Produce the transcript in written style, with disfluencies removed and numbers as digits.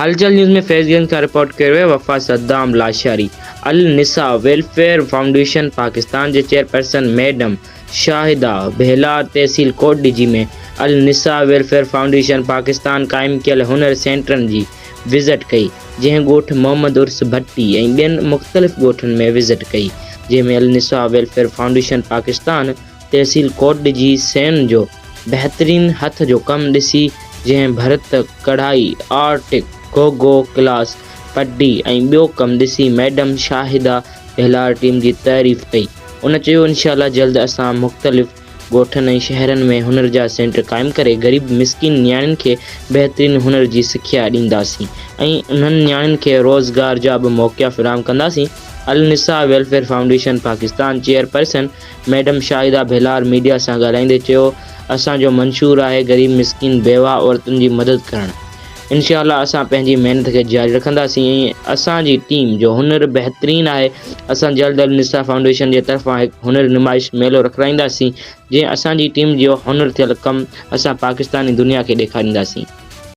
हलचल न्यूज़ में फैज़गंज का रिपोर्ट कयो वियो। वफ़ा सद्दाम लाशारी। अल निसा वेलफेयर फाउंडेशन पाकिस्तान जे चेयरपर्सन मैडम शाहिदा बेहलार तहसील कोट डिजी में अल निसा वेलफेयर फाउंडेशन पाकिस्तान क़ाइम कयल हुनर सेंटरनि जी विज़िट कई, जंहिं ॻोठ मोहम्मद उर्स भट्टी ऐं ॿियनि मुख़्तलिफ़ ॻोठनि में विज़िट कई, जंहिंमें अल निसा वेलफेयर फाउंडेशन पाकिस्तान तहसील कोट डिजी सेन जो बहितरीन हथ जो कमु ॾिसी, जंहिं भरत कढ़ाई आर्ट गोगो क्लास पड्डी ऐं ॿियो कमु ॾिसी मैडम शाहिदा बेहलार टीम जी तारीफ़ कई। उन चयो, इंशाअल्लाह जल्द असां मुख़्तलिफ़ ॻोठनि ऐं शहरनि में हुनर जा सेंटर क़ाइमु करे ग़रीब मिसकिन नियाणियुनि खे बहितरीन हुनर जी सिखिया ॾींदासीं ऐं उन्हनि नियाणियुनि खे रोज़गार जा बि मौक़ा फ़राहम कंदासीं। Al Nisa welfare foundation Pakistan chairperson madam Shahida Behlar media सां ॻाल्हाईंदे चयो, असांजो मंशूर आहे ग़रीब मिसकिन बेवा औरतुनि जी मदद करणु। इंशाअल्लाह असां पंहिंजी महिनत खे जारी रखंदासीं ऐं असांजी टीम जो हुनर बहितरीन आहे। असां जल्द अल निसा फाउंडेशन जे तरफ़ां हिकु हुनर नुमाइश मेलो रखाईंदासीं, जंहिं असांजी टीम जो हुनर थियल कमु असां पाकिस्तानी दुनिया खे ॾेखारींदासीं।